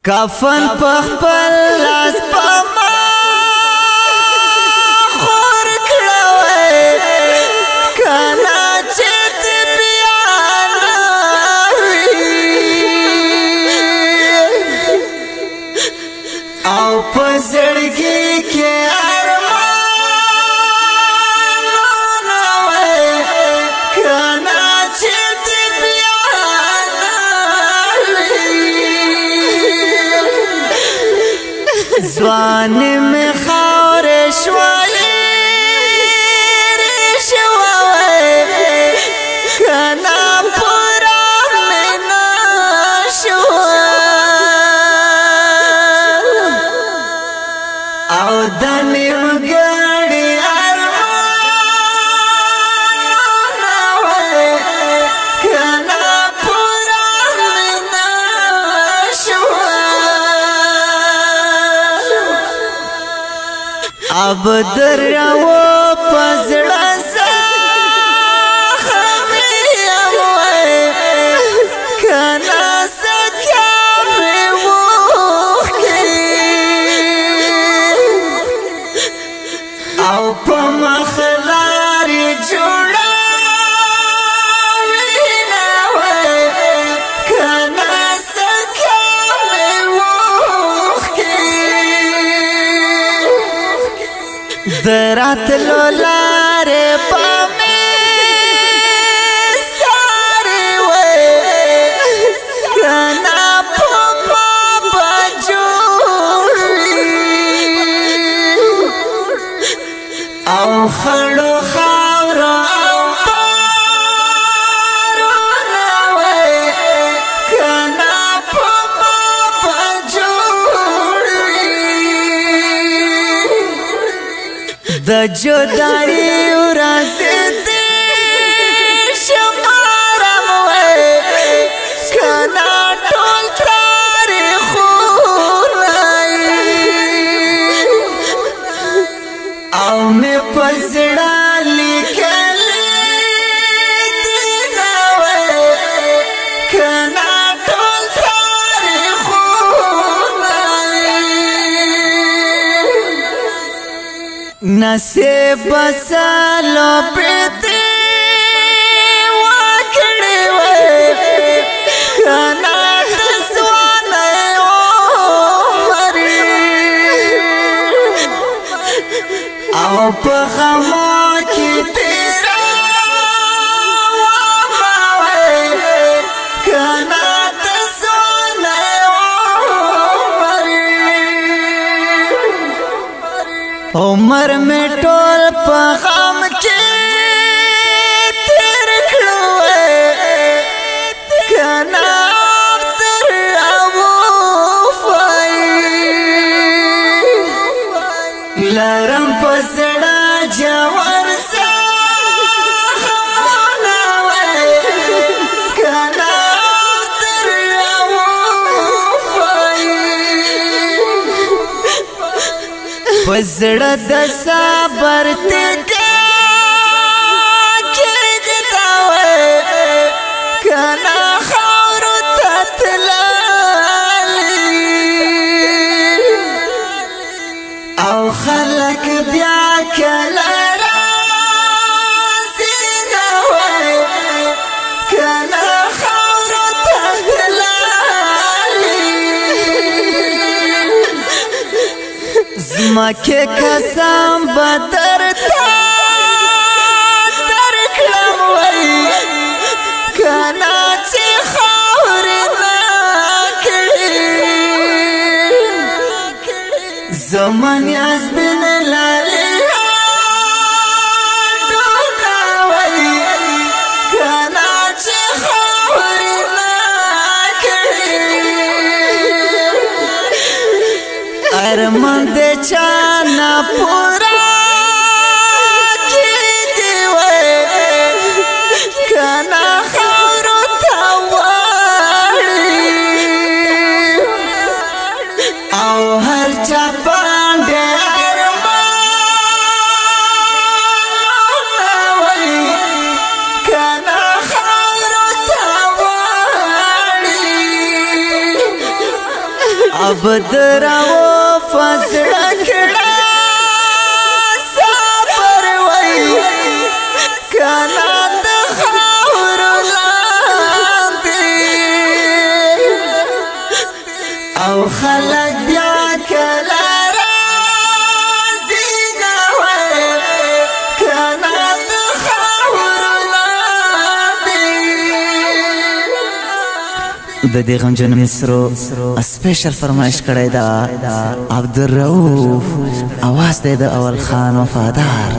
کفن پخپل لاس پما خور کړوي کنا چت بیان او پزړګي کې زوان میں خور شوائے رشوائے کنا پورا میں نشوائے او دنیم گڑی ارمان نوائے کنا پورا میں نشوائے اب درو پزړه زخمیم وای کنا سکیا په وخی او په مخلاري جوړه وینا وای کنا سکیا په وخی درات لولار پامه ساري وای کنا پپا بجوړي او خړو خاور او بارونه وای کنا پپا بجوړي د جدائی ورځ دې شمارم وای کنا ټول تاریخونه او مې پزړه لیکلې دي وای کنا ټول تاریخونه نصیب سالو پرتی واکڑی وی کنا تسوان عمری او پخما کی تیرا وما وی کنا تسوان عمری عمر میں ټول په غم کې تیر کړو کنا تر او فای لرم پسړه جوړ سخمونه وای کنا تر او فای پزړه د صبر تګه کېږدا وای کنا خاور تتلالي او خلق بیا کله راځي نه وای کنا خاور تتلالي زمکه قسم بدر تا در کلم وی کنا چه خور نکڑی زمان از بین لالی دونا وی کنا چه خور نکڑی ارمان دے چانا پورا کی دی وای کنا خاور تاوړي او هر چا باندې ارمان وای کنا خاور تاوړي ابدراو فزړ کړه صبر وای کنا د خاور لاندې او خلک بیا کله راځي وای کنا د خاور لاندې د دې غنجن مصرو سپیشل فرمایش کړی دا عبدالرؤف اواز دی د اول خان وفادار